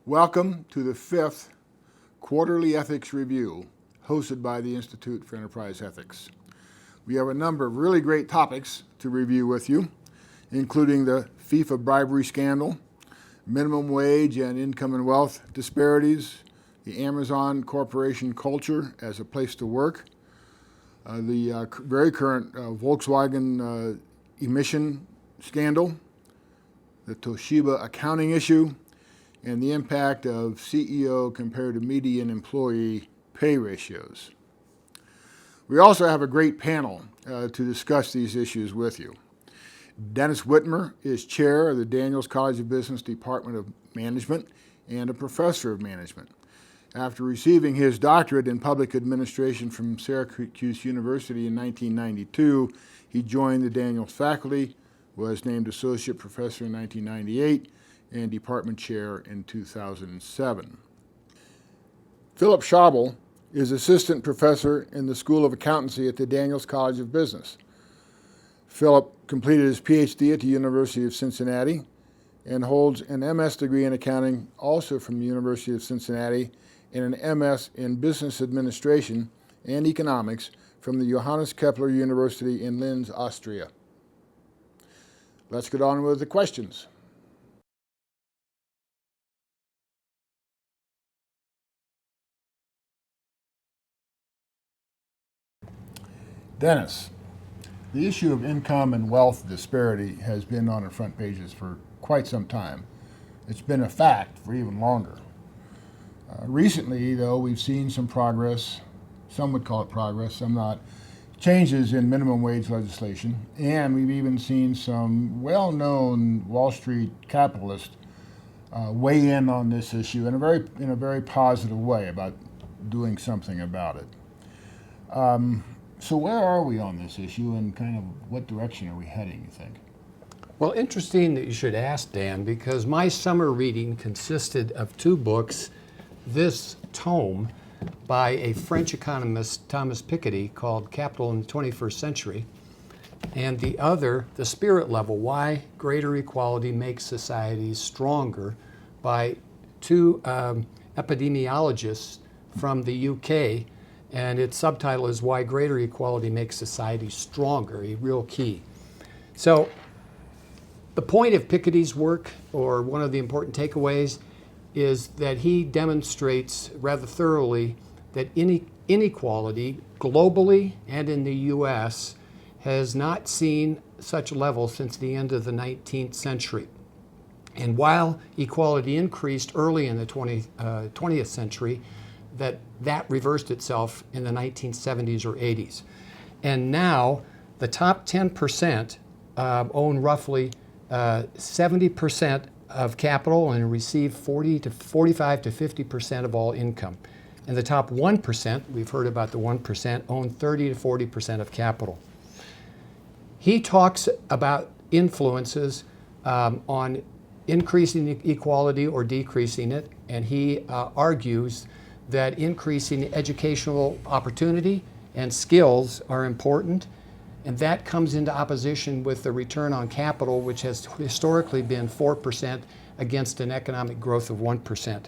Welcome to the 5th Quarterly Ethics Review, hosted by the Institute for Enterprise Ethics. We have a number of really great topics to review with you, including the FIFA bribery scandal, minimum wage and income and wealth disparities, the Amazon corporation culture as a place to work, the very current Volkswagen emission scandal, the Toshiba accounting issue, and the impact of CEO compared to median employee pay ratios. We also have a great panel to discuss these issues with you. Dennis Whitmer is chair of the Daniels College of Business Department of Management and a professor of management. After receiving his doctorate in public administration from Syracuse University in 1992, he joined the Daniels faculty, was named associate professor in 1998, and department chair in 2007. Philip Schabel is assistant professor in the School of Accountancy at the Daniels College of Business. Philip completed his PhD at the University of Cincinnati and holds an MS degree in accounting also from the University of Cincinnati and an MS in business administration and economics from the Johannes Kepler University in Linz, Austria. Let's get on with the questions. Dennis, the issue of income and wealth disparity has been on the front pages for quite some time. It's been a fact for even longer. Recently, though, we've seen some progress, some would call it progress, some not, changes in minimum wage legislation, and we've even seen some well-known Wall Street capitalists weigh in on this issue in a very positive way about doing something about it. So where are we on this issue, and kind of what direction are we heading, you think? Well, interesting that you should ask, Dan, because my summer reading consisted of two books. This tome by a French economist, Thomas Piketty, called Capital in the 21st Century, and the other, The Spirit Level, Why Greater Equality Makes Societies Stronger, by two epidemiologists from the UK, and its subtitle is Why Greater Equality Makes Society Stronger, a real key. So the point of Piketty's work, or one of the important takeaways, is that he demonstrates rather thoroughly that inequality globally and in the US has not seen such levels since the end of the 19th century. And while equality increased early in the 20th century, that reversed itself in the 1970s or 80s. And now the top 10% own roughly 70% of capital and receive 45 to 50% of all income. And the top 1%, we've heard about the 1%, own 30 to 40% of capital. He talks about influences on increasing equality or decreasing it, and he argues that increasing educational opportunity and skills are important, and that comes into opposition with the return on capital, which has historically been 4% against an economic growth of 1%.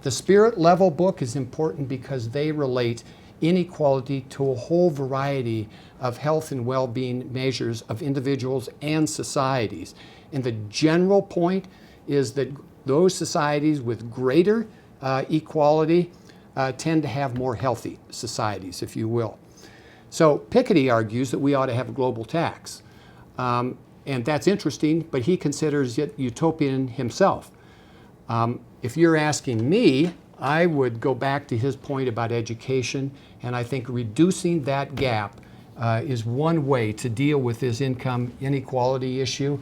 The Spirit Level book is important because they relate inequality to a whole variety of health and well-being measures of individuals and societies. And the general point is that those societies with greater equality tend to have more healthy societies, if you will. So Piketty argues that we ought to have a global tax. And that's interesting, but he considers it utopian himself. If you're asking me, I would go back to his point about education, and I think reducing that gap is one way to deal with this income inequality issue.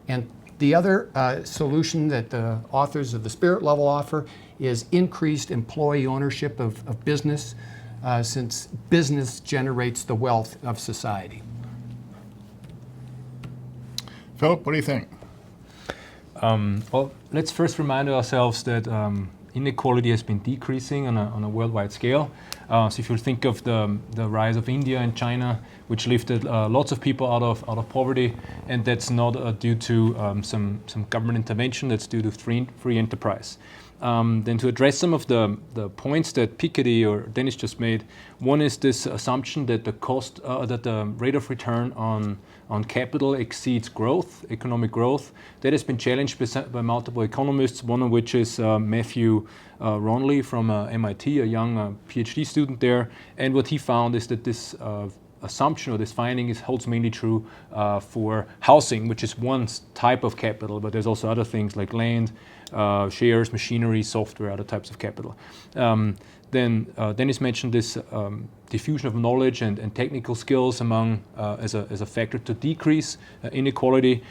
And the other solution that the authors of The Spirit Level offer is increased employee ownership of business, since business generates the wealth of society. Philip, what do you think? Well, let's first remind ourselves that inequality has been decreasing on a worldwide scale. So if you think of the rise of India and China, which lifted lots of people out of poverty, and that's not due to some government intervention, that's due to free enterprise. Then to address some of the points that Piketty or Dennis just made, one is this assumption that the rate of return on capital exceeds growth, economic growth. That has been challenged by multiple economists, one of which is Matthew Ronley from MIT, a young PhD student there. And what he found is that this assumption or this finding holds mainly true for housing, which is one type of capital, but there's also other things like land, shares, machinery, software, other types of capital. Then Dennis mentioned this diffusion of knowledge and technical skills among as a factor to decrease inequality.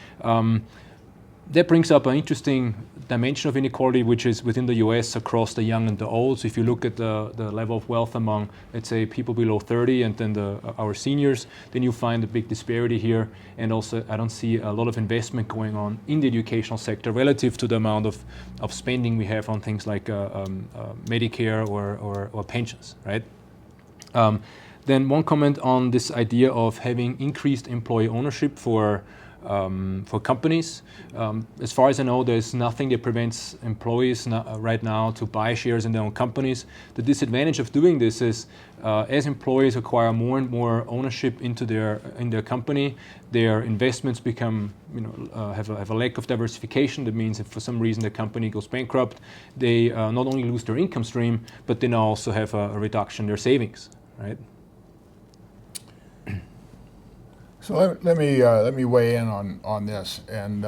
That brings up an interesting dimension of inequality, which is within the US across the young and the old. So if you look at the level of wealth among, let's say, people below 30 and then our seniors, then you find a big disparity here. And also, I don't see a lot of investment going on in the educational sector relative to the amount of spending we have on things like Medicare or pensions, right? Then one comment on this idea of having increased employee ownership for companies. As far as I know, there's nothing that prevents employees right now to buy shares in their own companies. The disadvantage of doing this is as employees acquire more and more ownership in their company, their investments become, have a lack of diversification. That means if for some reason the company goes bankrupt, they not only lose their income stream, but they now also have a reduction in their savings, right? So let me weigh in on this, and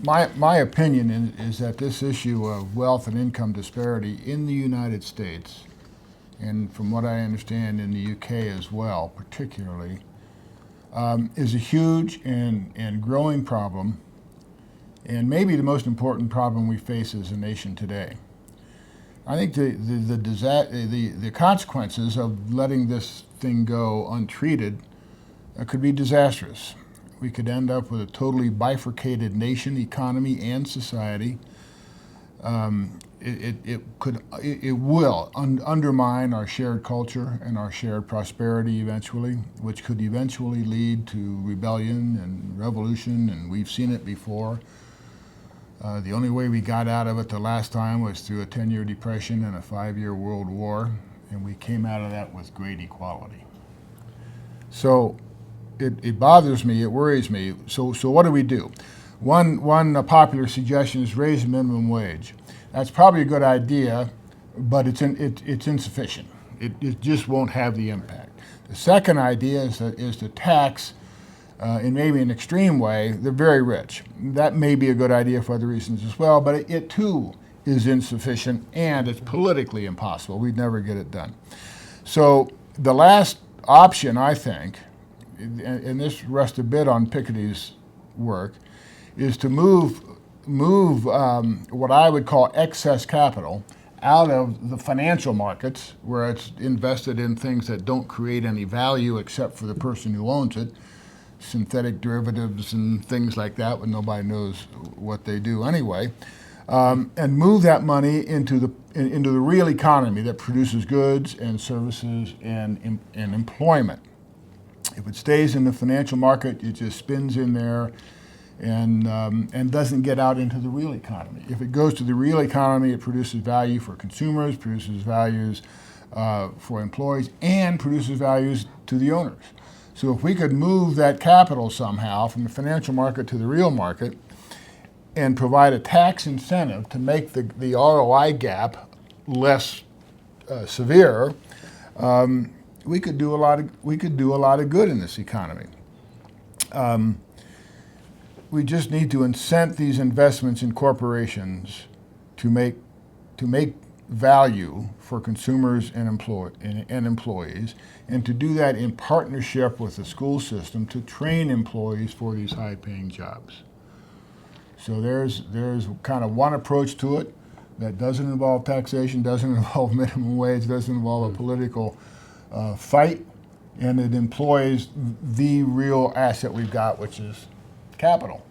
my opinion is that this issue of wealth and income disparity in the United States, and from what I understand in the UK as well, particularly, is a huge and growing problem, and maybe the most important problem we face as a nation today. I think the consequences of letting this thing go untreated could be disastrous. We could end up with a totally bifurcated nation, economy, and society. It will undermine our shared culture and our shared prosperity eventually, which could eventually lead to rebellion and revolution, and we've seen it before. The only way we got out of it the last time was through a 10-year depression and a 5-year world war, and we came out of that with great equality. So it bothers me, it worries me. So what do we do? One popular suggestion is raise the minimum wage. That's probably a good idea, but it's insufficient. It just won't have the impact. The second idea is to tax in maybe an extreme way, the very rich. That may be a good idea for other reasons as well, but it too is insufficient and it's politically impossible. We'd never get it done. So the last option, I think, and this rests a bit on Piketty's work, is to move what I would call excess capital out of the financial markets, where it's invested in things that don't create any value except for the person who owns it, synthetic derivatives and things like that, when nobody knows what they do anyway, and move that money into the real economy that produces goods and services and employment. If it stays in the financial market, it just spins in there and doesn't get out into the real economy. If it goes to the real economy, it produces value for consumers, produces values for employees, and produces values to the owners. So if we could move that capital somehow from the financial market to the real market and provide a tax incentive to make the ROI gap less severe, we could do a lot of good in this economy. We just need to incent these investments in corporations to make value for consumers and employees, and to do that in partnership with the school system to train employees for these high-paying jobs. So there's kind of one approach to it that doesn't involve taxation, doesn't involve minimum wage, doesn't involve a political fight, and it employs the real asset we've got, which is capital.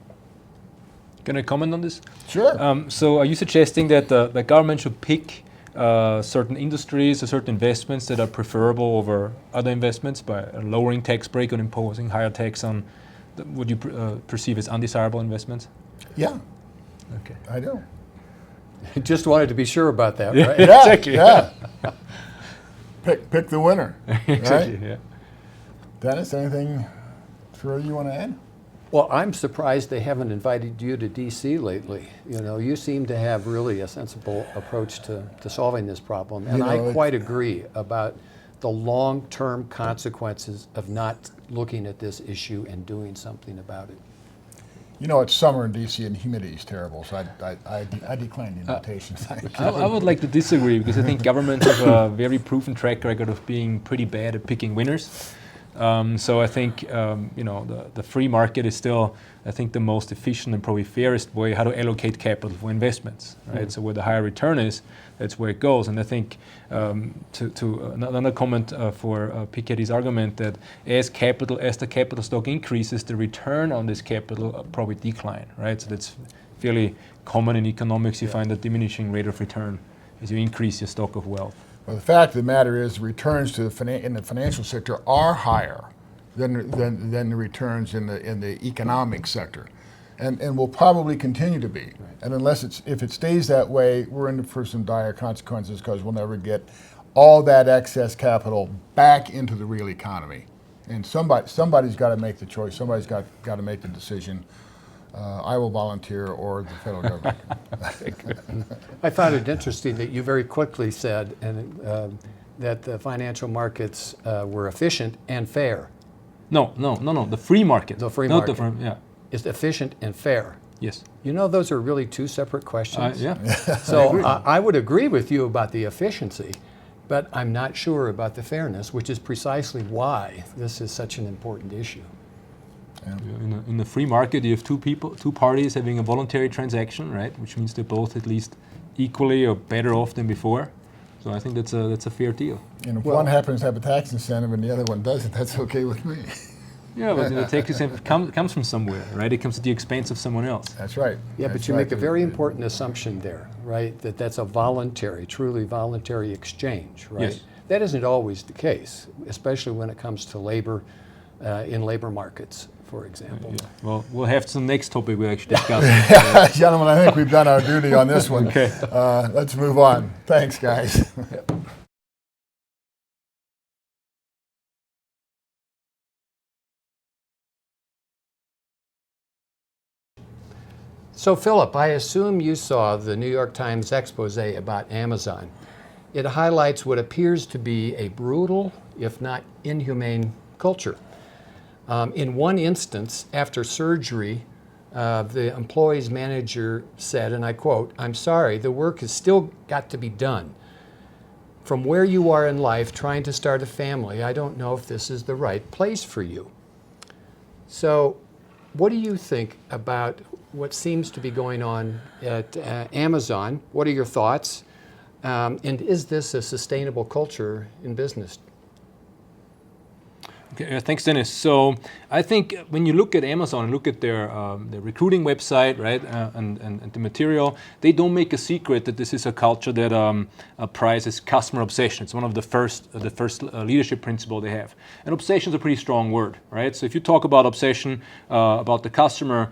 Can I comment on this? Sure. So are you suggesting that the government should pick certain industries or certain investments that are preferable over other investments by lowering tax break or imposing higher tax on what you perceive as undesirable investments? Yeah. Okay. I do. Just wanted to be sure about that, right? Yeah, Exactly. yeah. Pick the winner. Exactly. Right? Yeah. Dennis, anything further you want to add? Well, I'm surprised they haven't invited you to DC lately. You know, you seem to have really a sensible approach to solving this problem. And You know, I quite agree about the long-term consequences of not looking at this issue and doing something about it. You know, it's summer in D.C. and humidity is terrible, so I decline the invitation. Thank you. I would like to disagree because I think governments have a very proven track record of being pretty bad at picking winners. So I think the free market is still, I think, the most efficient and probably fairest way how to allocate capital for investments, right? So where the higher return is, that's where it goes. And I think to another comment for Piketty's argument that as the capital stock increases, the return on this capital probably decline, right? So that's fairly common in economics. You find a diminishing rate of return as you increase your stock of wealth. Well, the fact of the matter is, returns to in the financial sector are higher than the returns in the economic sector, and will probably continue to be. Right. And if it stays that way, we're in for some dire consequences because we'll never get all that excess capital back into the real economy. And somebody's got to make the choice. Somebody's got to make the decision. I will volunteer, or the federal government. I found it interesting that you very quickly said that the financial markets were efficient and fair. No. The free market. The free Not market. Yeah. Is efficient and fair. Yes. You know, those are really two separate questions. Yeah. So I would agree with you about the efficiency, but I'm not sure about the fairness, which is precisely why this is such an important issue. Yeah. In the free market, you have two parties having a voluntary transaction, right? Which means they're both at least equally or better off than before. So I think that's a fair deal. And if one happens to have a tax incentive and the other one doesn't, that's okay with me. Yeah, but the tax incentive comes from somewhere, right? It comes at the expense of someone else. That's right. Yeah, That's but you right. make a very important assumption there, right? That's a voluntary, truly voluntary exchange, right? Yes. That isn't always the case, especially when it comes to labor, in labor markets, for example. Yeah. Well, we'll have some next topic we'll actually discuss. Gentlemen, I think we've done our duty on this one. Okay. Let's move on. Thanks, guys. So, Philip, I assume you saw the New York Times expose about Amazon. It highlights what appears to be a brutal, if not inhumane, culture. In one instance, after surgery, the employee's manager said, and I quote, "I'm sorry, the work has still got to be done. From where you are in life, trying to start a family, I don't know if this is the right place for you." So, what do you think about what seems to be going on at Amazon? What are your thoughts? And is this a sustainable culture in business? Okay, thanks, Dennis. So I think when you look at Amazon, look at their recruiting website, right, and the material, they don't make a secret that this is a culture that prizes customer obsession. It's one of the first leadership principle they have. And obsession is a pretty strong word, right? So if you talk about obsession about the customer,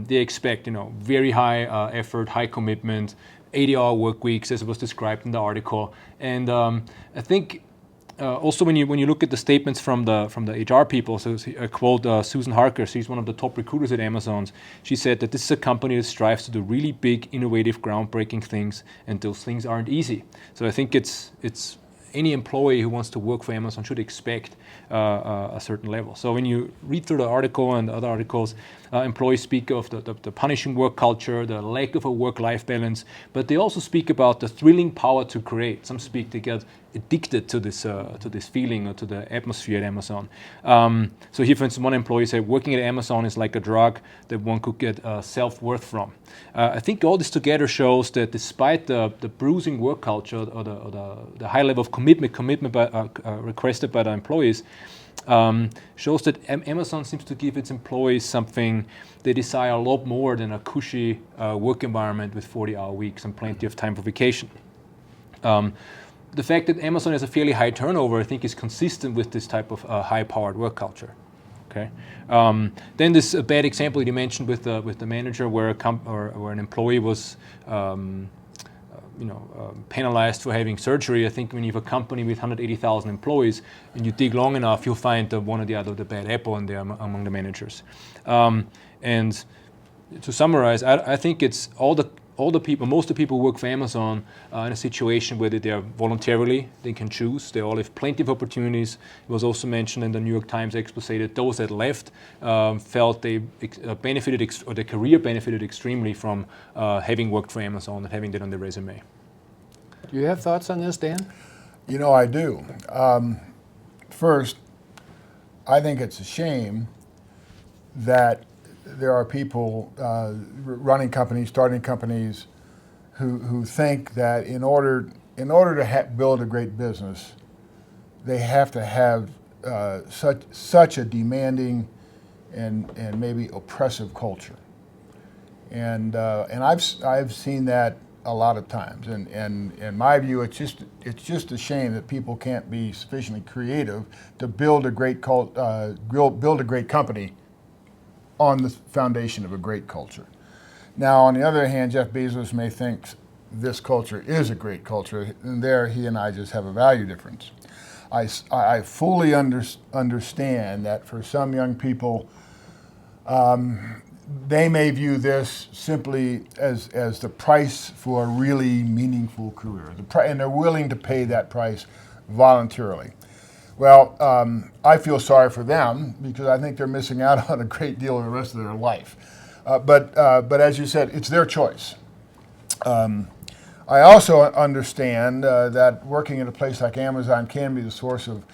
they expect very high effort, high commitment, 80-hour work weeks, as was described in the article. And I think. Also, when you look at the statements from the HR people, so I quote Susan Harker, she's one of the top recruiters at Amazon. She said that this is a company that strives to do really big, innovative, groundbreaking things, and those things aren't easy. So I think it's any employee who wants to work for Amazon should expect a certain level. So when you read through the article and other articles, employees speak of the punishing work culture, the lack of a work-life balance, but they also speak about the thrilling power to create. Some speak they get addicted to this feeling or to the atmosphere at Amazon. So here, for instance, one employee said, working at Amazon is like a drug that one could get self-worth from. I think all this together shows that despite the bruising work culture or the high level of commitment requested by the employees, shows that Amazon seems to give its employees something they desire a lot more than a cushy work environment with 40-hour weeks and plenty of time for vacation. The fact that Amazon has a fairly high turnover, I think, is consistent with this type of high-powered work culture. Okay. Then this bad example you mentioned with the manager, where where an employee was penalized for having surgery. I think when you have a company with 180,000 employees and you dig long enough, you'll find one or the other the bad apple in there among the managers. And to summarize, I think it's all the people, most of the people who work for Amazon in a situation where they are voluntarily, they can choose. They all have plenty of opportunities. It was also mentioned in the New York Times expose that those that left felt they benefited, or their career benefited extremely from having worked for Amazon and having that on their resume. Do you have thoughts on this, Dan? You know, I do. First, I think it's a shame that there are people running companies, starting companies, who think that in order to build a great business, they have to have such a demanding and maybe oppressive culture. And I've seen that a lot of times. And in my view, it's just a shame that people can't be sufficiently creative to build a great company on the foundation of a great culture. Now, on the other hand, Jeff Bezos may think this culture is a great culture, and there he and I just have a value difference. I fully understand that for some young people, they may view this simply as the price for a really meaningful career, and they're willing to pay that price voluntarily. Well, I feel sorry for them because I think they're missing out on a great deal of the rest of their life. But as you said, it's their choice. I also understand that working at a place like Amazon can be the source of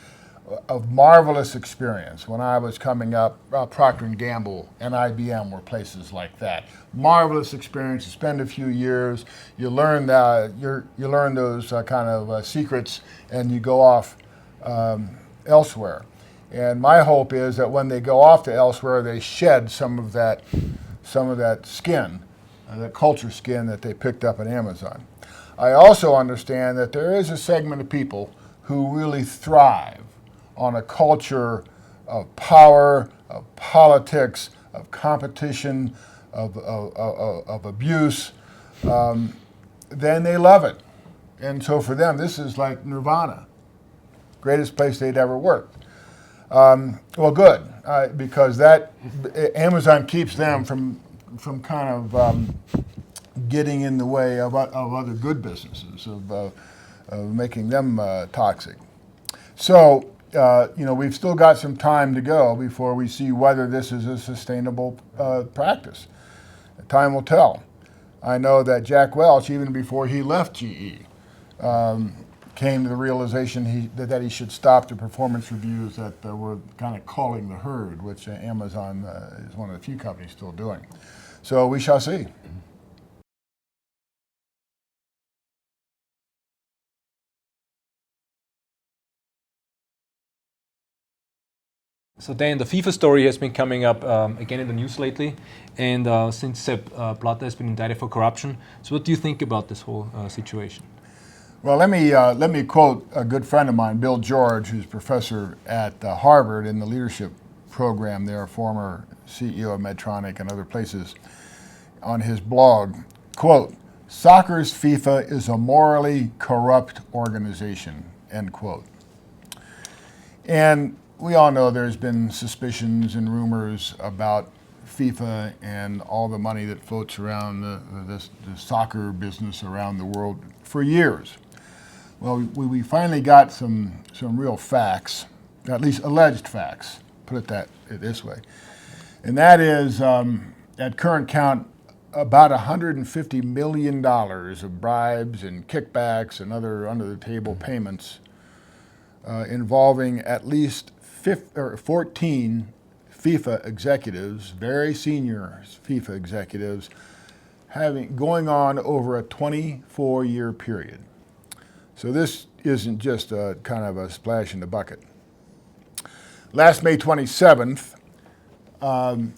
marvelous experience. When I was coming up, Procter & Gamble and IBM were places like that. Marvelous experience. You spend a few years, you learn you learn those kind of secrets, and you go off elsewhere. And my hope is that when they go off to elsewhere, they shed some of that skin, that culture skin that they picked up at Amazon. I also understand that there is a segment of people who really thrive on a culture of power, of politics, of competition, of abuse. Then they love it. And so for them, this is like nirvana. Greatest place they'd ever worked. Well, good, because that Amazon keeps them from kind of getting in the way of other good businesses, of making them toxic. So, we've still got some time to go before we see whether this is a sustainable practice. Time will tell. I know that Jack Welch, even before he left GE, came to the realization that he should stop the performance reviews that were kind of calling the herd, which Amazon is one of the few companies still doing. So we shall see. So Dan, the FIFA story has been coming up again in the news lately, and since Sepp Blatter has been indicted for corruption. So what do you think about this whole situation? Well, let me quote a good friend of mine, Bill George, who's professor at Harvard in the leadership program there, former CEO of Medtronic and other places, on his blog. Quote, "Soccer's FIFA is a morally corrupt organization," end quote. And we all know there's been suspicions and rumors about FIFA and all the money that floats around the soccer business around the world for years. Well, we finally got some real facts, at least alleged facts, put it this way. And that is, at current count, about $150 million of bribes and kickbacks and other under-the-table payments involving at least 14 FIFA executives, very senior FIFA executives, going on over a 24-year period. So this isn't just a kind of a splash in the bucket. Last May 27th,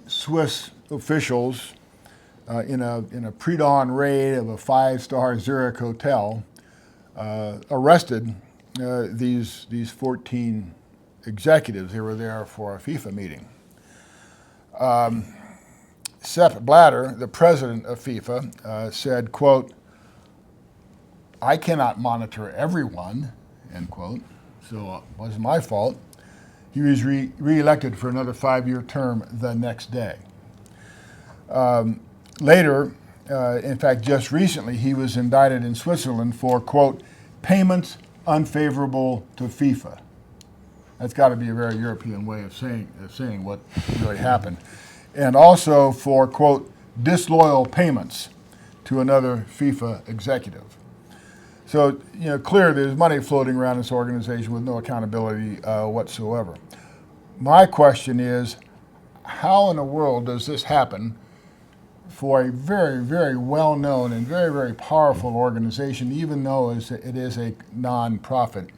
Swiss officials, in a pre-dawn raid of a 5-star Zurich hotel, arrested these 14 executives. They were there for a FIFA meeting. Sepp Blatter, the president of FIFA, said, quote, "I cannot monitor everyone," end quote, so it wasn't my fault. He was re-elected for another 5-year term the next day. Later, in fact, just recently, he was indicted in Switzerland for, quote, "payments unfavorable to FIFA." That's got to be a very European way of saying what really happened. And also for, quote, "disloyal payments to another FIFA executive." So, clear there's money floating around this organization with no accountability whatsoever. My question is, how in the world does this happen for a very, very well-known and very, very powerful organization, even though it is a non-profit,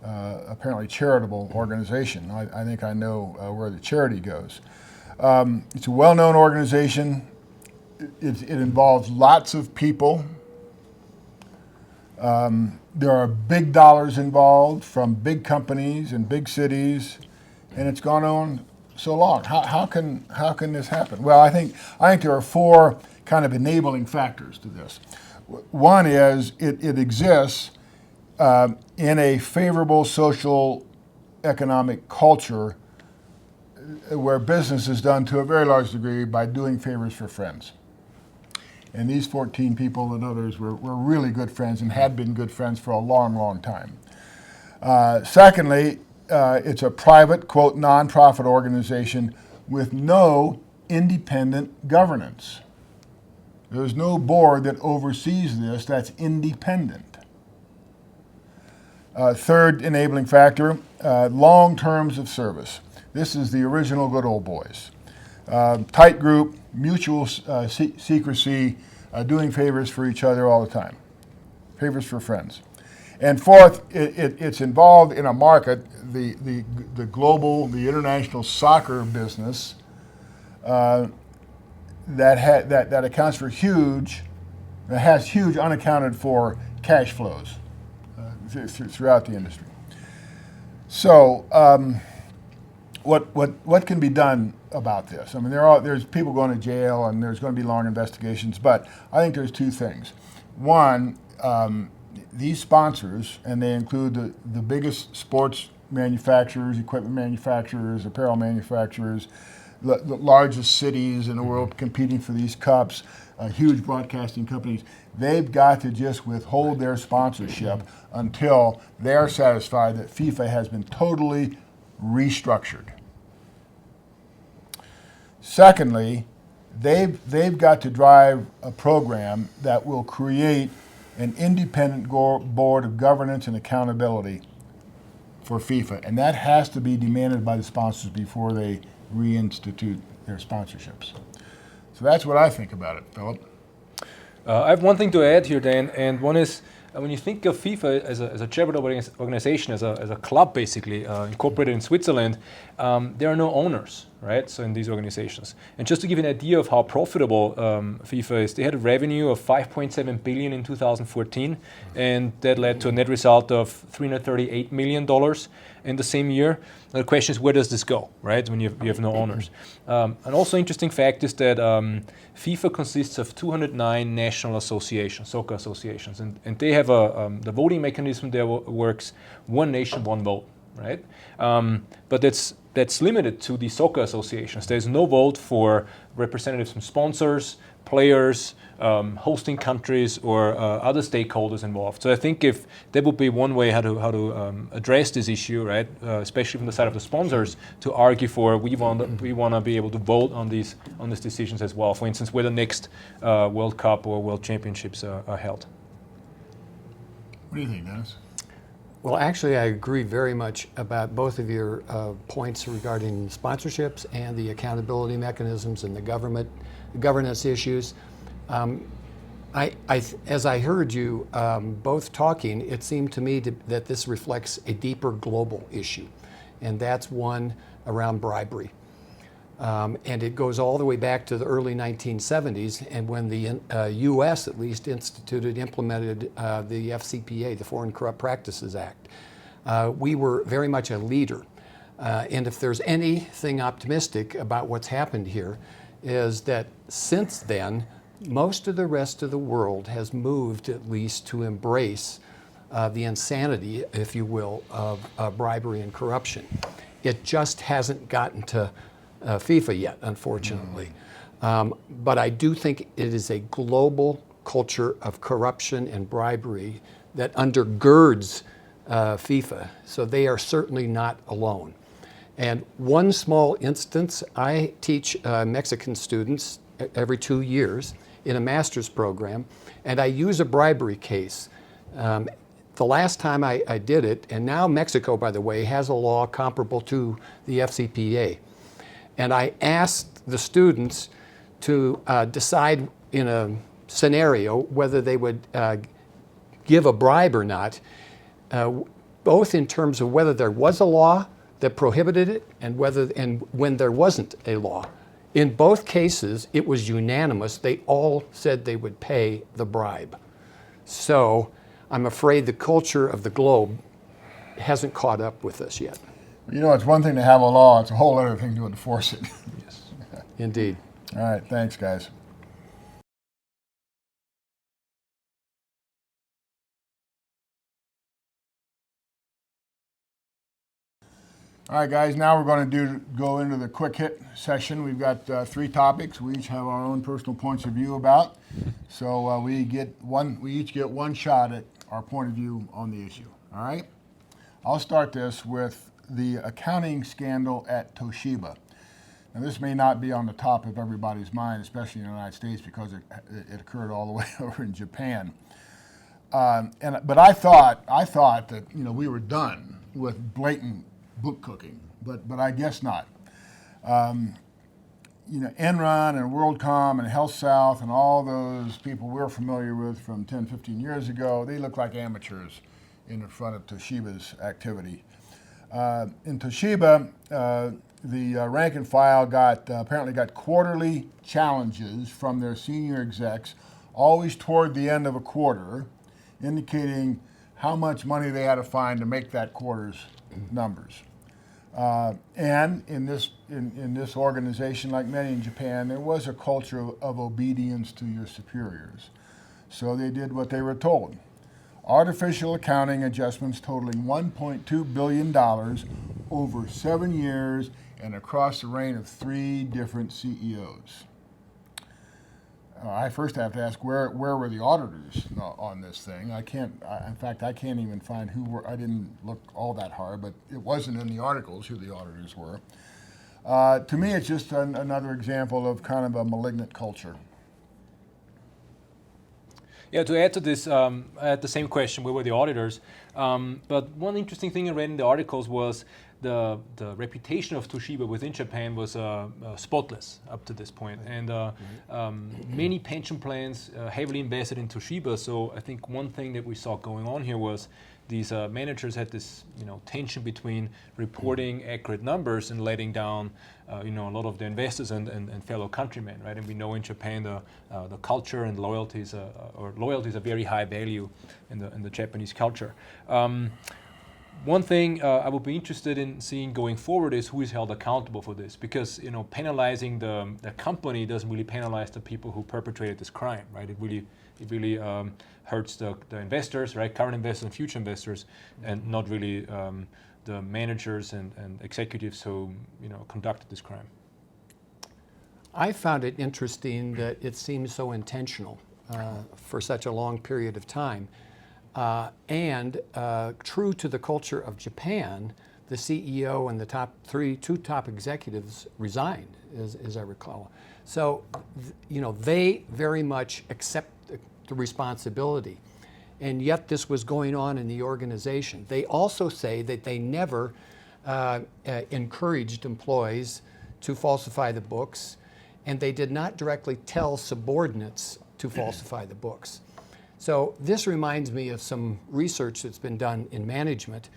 apparently charitable organization? I think I know where the charity goes. It's a well-known organization. It involves lots of people. There are big dollars involved from big companies and big cities, and it's gone on so long. How can this happen? Well, I think there are 4 kind of enabling factors to this. One is it exists in a favorable social economic culture where business is done to a very large degree by doing favors for friends. And these 14 people and others were really good friends and had been good friends for a long, long time. Secondly, it's a private, quote, nonprofit organization with no independent governance. There's no board that oversees this that's independent. Third enabling factor, long terms of service. This is the original good old boys. Tight group, mutual secrecy, doing favors for each other all the time. Favors for friends. And fourth, it's involved in a market, the global, the international soccer business that accounts for that has huge unaccounted for cash flows throughout the industry. So what can be done about this? I mean, there's people going to jail and there's going to be long investigations, but I think there's 2 things. One, these sponsors, and they include the biggest sports manufacturers, equipment manufacturers, apparel manufacturers, the largest cities in the world competing for these cups, huge broadcasting companies, they've got to just withhold their sponsorship until they're satisfied that FIFA has been totally restructured. Secondly, they've got to drive a program that will create an independent board of governance and accountability for FIFA, and that has to be demanded by the sponsors before they reinstitute their sponsorships. So that's what I think about it, Philip. I have one thing to add here, Dan, and one is when you think of FIFA as a charitable organization, as a club basically, incorporated in Switzerland, there are no owners, right? So in these organizations. And just to give you an idea of how profitable FIFA is, they had a revenue of 5.7 billion in 2014, and that led to a net result of $338 million in the same year. Now the question is, where does this go, right, when you have no owners? An also interesting fact is that FIFA consists of 209 national associations, soccer associations, and they have the voting mechanism there works 1 nation, 1 vote, right? But that's limited to the soccer associations. There's no vote for representatives from sponsors, players, hosting countries, or other stakeholders involved. So I think if that would be one way how to address this issue, right? Especially from the side of the sponsors, to argue for we want to be able to vote on these decisions as well. For instance, where the next World Cup or World Championships are held. What do you think, Dennis? Well, actually, I agree very much about both of your points regarding sponsorships and the accountability mechanisms and the governance issues. As I heard you both talking, it seemed to me that this reflects a deeper global issue, and that's one around bribery. And it goes all the way back to the early 1970s, and when the U.S. at least implemented the FCPA, the Foreign Corrupt Practices Act. We were very much a leader And if there's anything optimistic about what's happened here, is that since then, most of the rest of the world has moved at least to embrace the insanity, if you will, of bribery and corruption. It just hasn't gotten to FIFA yet, unfortunately. But I do think it is a global culture of corruption and bribery that undergirds FIFA, so they are certainly not alone. And one small instance, I teach Mexican students every 2 years in a master's program, and I use a bribery case. The last time I did it, and now Mexico, by the way, has a law comparable to the FCPA. And I asked the students to decide in a scenario whether they would give a bribe or not, both in terms of whether there was a law that prohibited it and when there wasn't a law. In both cases, it was unanimous. They all said they would pay the bribe. So I'm afraid the culture of the globe hasn't caught up with us yet. You know, it's one thing to have a law, it's a whole other thing to enforce it. Yes, indeed. All right, thanks, guys. All right, guys, now we're going to go into the quick hit session. We've got 3 topics we each have our own personal points of view about. So we each get one shot at our point of view on the issue. All right? I'll start this with the accounting scandal at Toshiba. Now, this may not be on the top of everybody's mind, especially in the United States, because it occurred all the way over in Japan. But I thought that we were done with blatant book cooking, but I guess not. Enron and WorldCom and HealthSouth and all those people we're familiar with from 10, 15 years ago, they look like amateurs in front of Toshiba's activity. In Toshiba, the rank and file apparently got quarterly challenges from their senior execs, always toward the end of a quarter, indicating how much money they had to find to make that quarter's numbers. And in this organization, like many in Japan, there was a culture of obedience to your superiors. So they did what they were told. Artificial accounting adjustments totaling $1.2 billion over 7 years and across the reign of 3 different CEOs. I first have to ask, where were the auditors on this thing? In fact, I can't even find who were. I didn't look all that hard, but it wasn't in the articles who the auditors were. To me, it's just another example of kind of a malignant culture. Yeah, to add to this, I had the same question, where were the auditors? But one interesting thing I read in the articles was the reputation of Toshiba within Japan was spotless up to this point. And many pension plans heavily invested in Toshiba. So I think one thing that we saw going on here was these managers had this tension between reporting accurate numbers and letting down a lot of the investors and fellow countrymen, right? And we know in Japan the culture and loyalty is a very high value in the Japanese culture. One thing I would be interested in seeing going forward is who is held accountable for this, because penalizing the company doesn't really penalize the people who perpetrated this crime, right? It really hurts the investors, right? Current investors and future investors, and not really the managers and executives who conducted this crime. I found it interesting that it seems so intentional for such a long period of time. And true to the culture of Japan, the CEO and the two top executives resigned, as I recall. So, they very much accept the responsibility. And yet this was going on in the organization. They also say that they never encouraged employees to falsify the books, and they did not directly tell subordinates to falsify the books. So this reminds me of some research that's been done in management,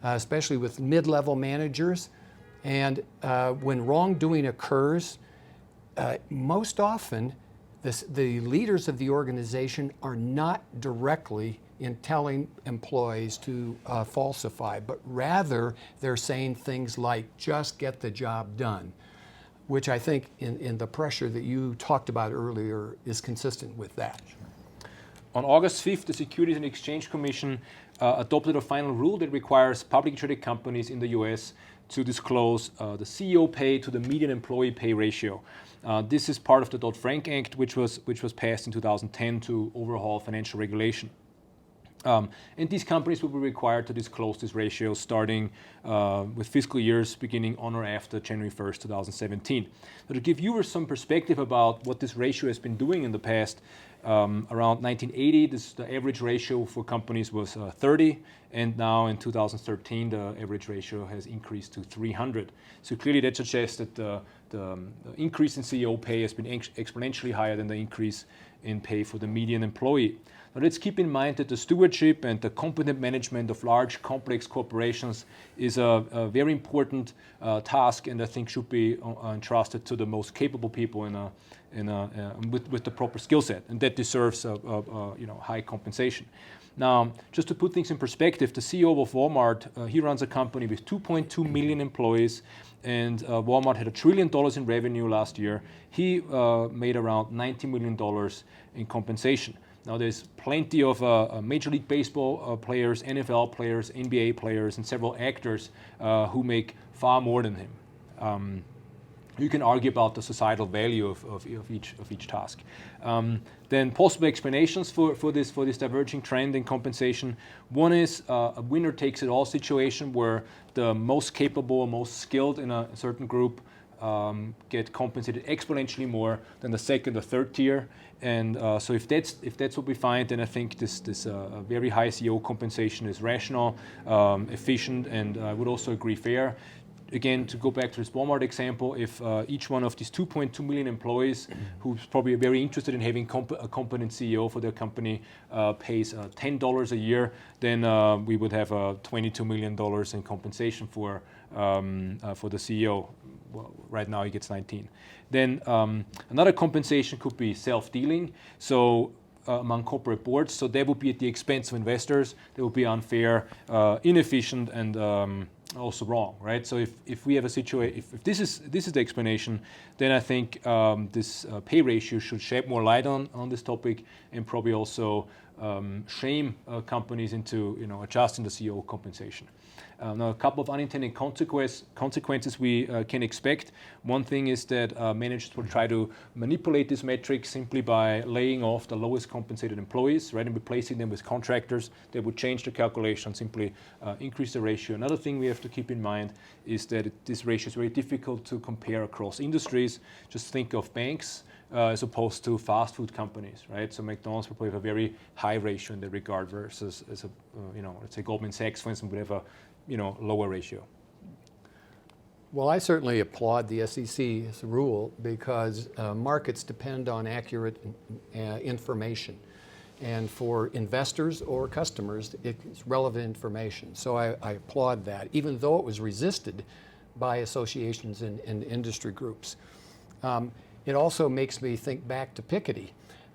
especially with mid-level managers. And when wrongdoing occurs, most often the leaders of the organization are not directly in telling employees to falsify, but rather they're saying things like, just get the job done, which I think in the pressure that you talked about earlier is consistent with that. On August 5th, the Securities and Exchange Commission adopted a final rule that requires publicly traded companies in the US to disclose the CEO pay to the median employee pay ratio. This is part of the Dodd-Frank Act, which was passed in 2010 to overhaul financial regulation. And these companies will be required to disclose this ratio starting with fiscal years beginning on or after January 1st, 2017. Now, to give viewers some perspective about what this ratio has been doing in the past, around 1980, the average ratio for companies was 30, and now in 2013, the average ratio has increased to 300. So clearly that suggests that the increase in CEO pay has been exponentially higher than the increase in pay for the median employee. Now let's keep in mind that the stewardship and the competent management of large, complex corporations is a very important task, and I think should be entrusted to the most capable people with the proper skill set, and that deserves high compensation. Now, just to put things in perspective, the CEO of Walmart, he runs a company with 2.2 million employees, and Walmart had $1 trillion in revenue last year. He made around $90 million in compensation. Now, there's plenty of Major League Baseball players, NFL players, NBA players, and several actors who make far more than him. You can argue about the societal value of each task. Then possible explanations for this diverging trend in compensation. One is a winner takes it all situation where the most capable or most skilled in a certain group get compensated exponentially more than the second or third tier. And so if that's what we find, then I think this very high CEO compensation is rational, efficient, and I would also agree fair. Again, to go back to this Walmart example, if each one of these 2.2 million employees, who's probably very interested in having a competent CEO for their company, pays $10 a year, then we would have $22 million in compensation for the CEO. Well, right now he gets 19. Then another compensation could be self-dealing. So among corporate boards, so that would be at the expense of investors. That would be unfair, inefficient, and also wrong, right? So if we have a situation, if this is the explanation, then I think this pay ratio should shed more light on this topic, and probably also shame companies into adjusting the CEO compensation. Now, a couple of unintended consequences we can expect. One thing is that managers will try to manipulate this metric simply by laying off the lowest compensated employees, right, and replacing them with contractors. They would change the calculation, simply increase the ratio. Another thing we have to keep in mind is that this ratio is very difficult to compare across industries. Just think of banks as opposed to fast food companies, right? So McDonald's probably have a very high ratio in that regard versus, let's say Goldman Sachs, for instance, would have a lower ratio. Well, I certainly applaud the SEC's rule because markets depend on accurate information. And for investors or customers, it's relevant information. So I applaud that, even though it was resisted by associations and industry groups. It also makes me think back to Piketty.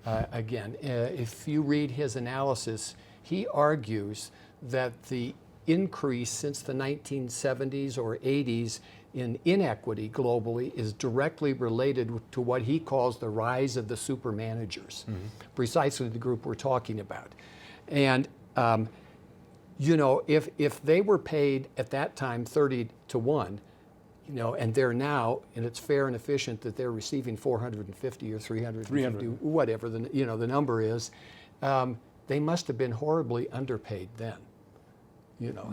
Again, if you read his analysis, he argues that the increase since the 1970s or 80s in inequity globally is directly related to what he calls the rise of the super managers, precisely the group we're talking about. And if they were paid at that time 30 to 1, and they're now, and it's fair and efficient that they're receiving 450 or 350, whatever the number is, they must have been horribly underpaid then.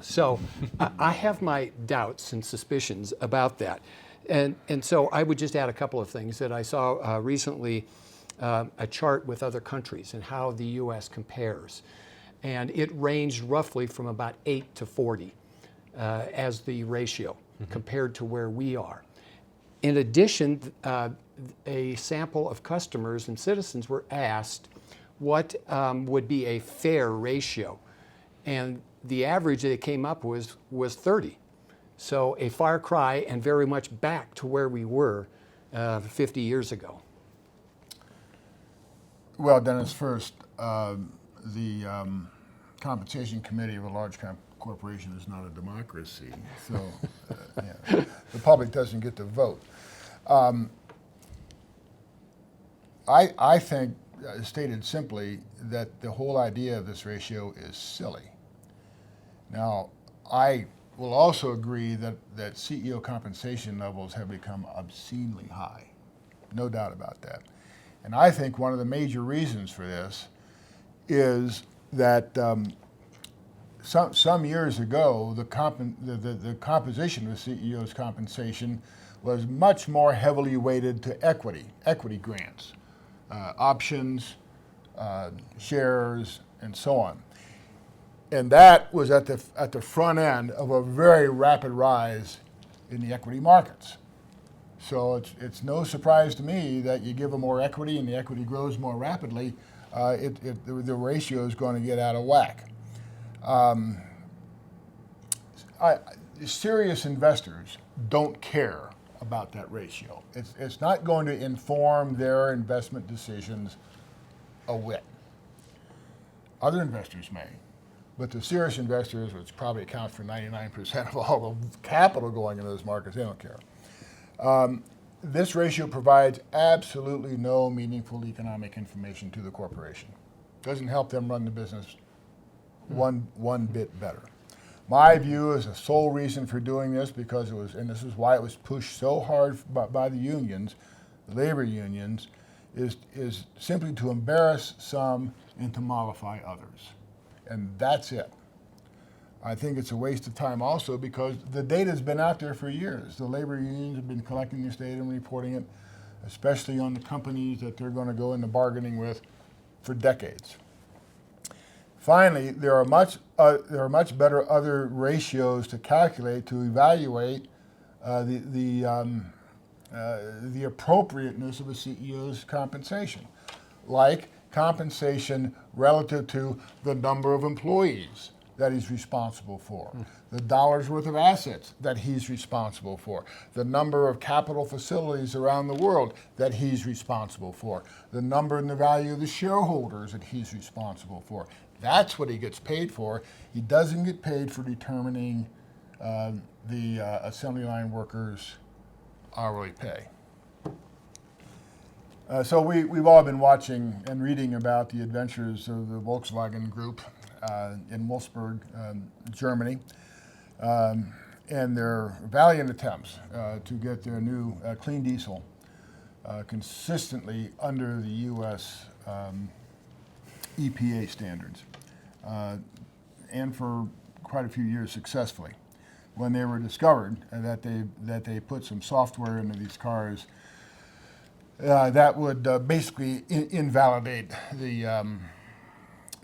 So I have my doubts and suspicions about that. And so I would just add a couple of things that I saw recently, a chart with other countries and how the U.S. compares. And it ranged roughly from about 8 to 40 as the ratio compared to where we are. In addition, a sample of customers and citizens were asked what would be a fair ratio. And the average they came up was 30. So a far cry and very much back to where we were 50 years ago. Well, Dennis, first, compensation committee of a large corporation is not a democracy, so yeah, the public doesn't get to vote. I think, stated simply, that the whole idea of this ratio is silly. Now, I will also agree that CEO compensation levels have become obscenely high. No doubt about that. And I think one of the major reasons for this is that some years ago, the composition of the CEO's compensation was much more heavily weighted to equity grants, options, shares, and so on. And that was at the front end of a very rapid rise in the equity markets. So it's no surprise to me that you give them more equity and the equity grows more rapidly, the ratio is going to get out of whack. Serious investors don't care about that ratio. It's not going to inform their investment decisions a whit. Other investors may, but the serious investors, which probably account for 99% of all the capital going into those markets, they don't care. This ratio provides absolutely no meaningful economic information to the corporation. Doesn't help them run the business one bit better. My view is the sole reason for doing this, because it was, and this is why it was pushed so hard by the unions, the labor unions, is simply to embarrass some and to mollify others. And that's it. I think it's a waste of time also because the data's been out there for years. The labor unions have been collecting this data and reporting it, especially on the companies that they're going to go into bargaining with, for decades. Finally, there are much better other ratios to calculate to evaluate the appropriateness of a CEO's compensation, like compensation relative to the number of employees that he's responsible for, the dollars worth of assets that he's responsible for, the number of capital facilities around the world that he's responsible for, the number and the value of the shareholders that he's responsible for. That's what he gets paid for. He doesn't get paid for determining the assembly line workers' hourly pay. So we've all been watching and reading about the adventures of the Volkswagen Group in Wolfsburg, Germany, and their valiant attempts to get their new clean diesel consistently under the U.S. EPA standards, and for quite a few years successfully. When they were discovered that they put some software into these cars that would basically invalidate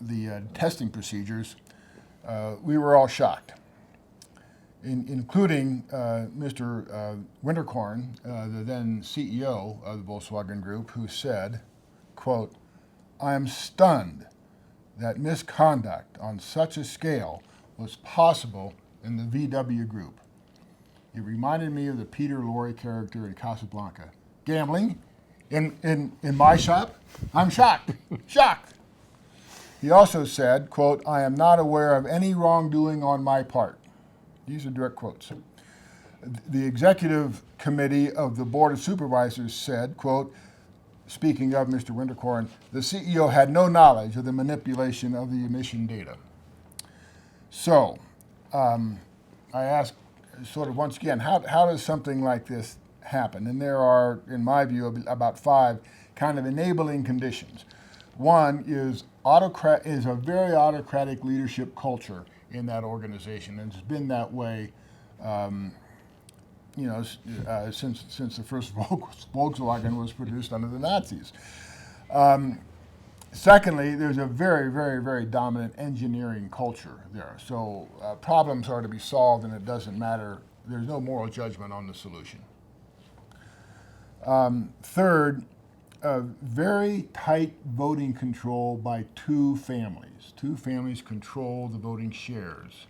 the testing procedures, we were all shocked, including Mr. Winterkorn, the then CEO of the Volkswagen Group, who said, quote, "I am stunned that misconduct on such a scale was possible in the VW Group. It reminded me of the Peter Lorre character in Casablanca. Gambling in my shop? I'm shocked, shocked." He also said, quote, "I am not aware of any wrongdoing on my part." These are direct quotes. The executive committee of the Board of Supervisors said, quote, speaking of Mr. Winterkorn, "The CEO had no knowledge of the manipulation of the emission data." So, I ask sort of once again, how does something like this happen? And there are, in my view, about 5 kind of enabling conditions. One is a very autocratic leadership culture in that organization, and it's been that way, since the first Volkswagen was produced under the Nazis. Secondly, there's a very, very, very dominant engineering culture there. So problems are to be solved, and it doesn't matter. There's no moral judgment on the solution. Third, very tight voting control by 2 families. 2 families control the voting shares.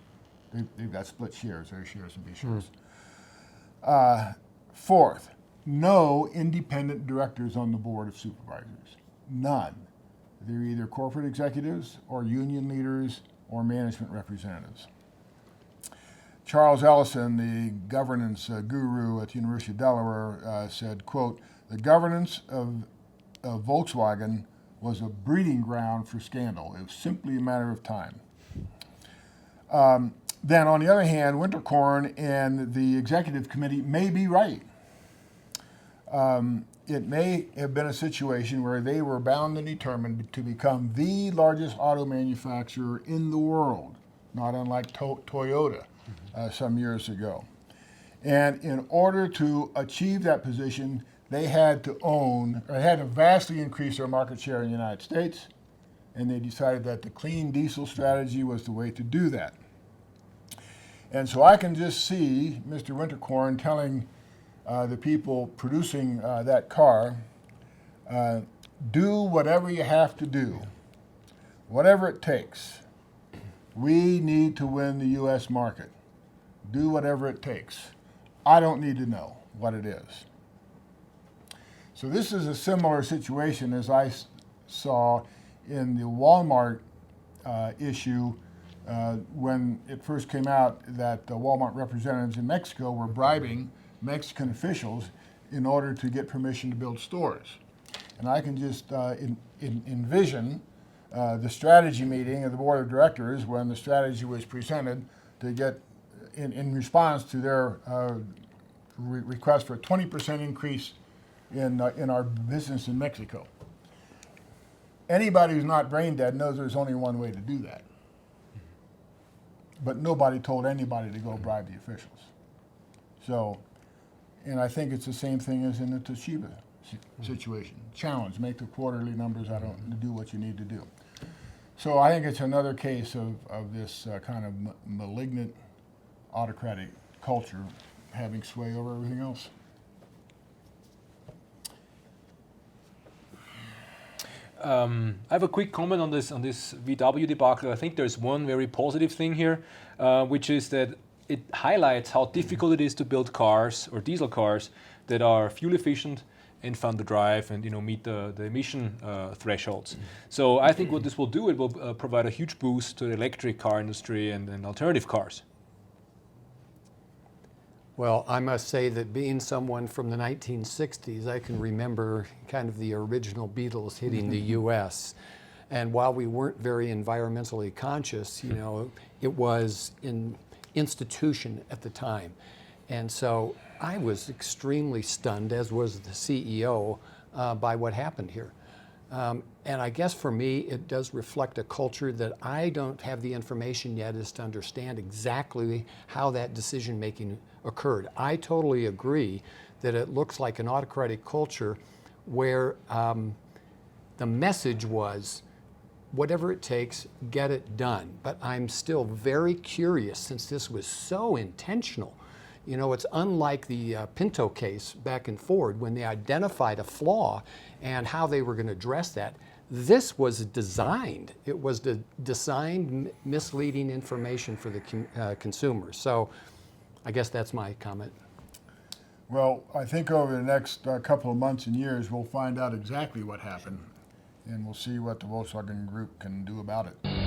They've got split shares, A shares and B shares. Fourth, no independent directors on the Board of Supervisors. None. They're either corporate executives or union leaders or management representatives. Charles Ellison, the governance guru at the University of Delaware, said, quote, "The governance of Volkswagen was a breeding ground for scandal. It was simply a matter of time." Then, on the other hand, Winterkorn and the executive committee may be right. It may have been a situation where they were bound and determined to become the largest auto manufacturer in the world, not unlike Toyota some years ago. And in order to achieve that position, they had to vastly increase their market share in the United States, and they decided that the clean diesel strategy was the way to do that. And so I can just see Mr. Winterkorn telling the people producing that car, do whatever you have to do, whatever it takes. We need to win the U.S. market. Do whatever it takes. I don't need to know what it is. So this is a similar situation as I saw in the Walmart issue when it first came out that the Walmart representatives in Mexico were bribing Mexican officials in order to get permission to build stores. And I can just envision the strategy meeting of the board of directors when the strategy was presented to get, in response to their request for a 20% increase in our business in Mexico. Anybody who's not brain dead knows there's only one way to do that. But nobody told anybody to go bribe the officials. So, and I think it's the same thing as in the Toshiba situation. Challenge, make the quarterly numbers, do what you need to do. So I think it's another case of this kind of malignant autocratic culture having sway over everything else. I have a quick comment on this VW debacle. I think there's one very positive thing here, which is that it highlights how difficult it is to build cars or diesel cars that are fuel efficient and fun to drive and meet the emission thresholds. So I think what this will do, it will provide a huge boost to the electric car industry and alternative cars. Well, I must say that being someone from the 1960s, I can remember kind of the original Beatles hitting the U.S. And while we weren't very environmentally conscious, it was an institution at the time. And so I was extremely stunned, as was the CEO, by what happened here. And I guess for me, it does reflect a culture that I don't have the information yet as to understand exactly how that decision making occurred. I totally agree that it looks like an autocratic culture where the message was, whatever it takes, get it done. But I'm still very curious, since this was so intentional. It's unlike the Pinto case back in Ford when they identified a flaw and how they were going to address that. This was designed. It was designed misleading information for the consumers. So I guess that's my comment. Well, I think over the next couple of months and years, we'll find out exactly what happened, and we'll see what the Volkswagen Group can do about it.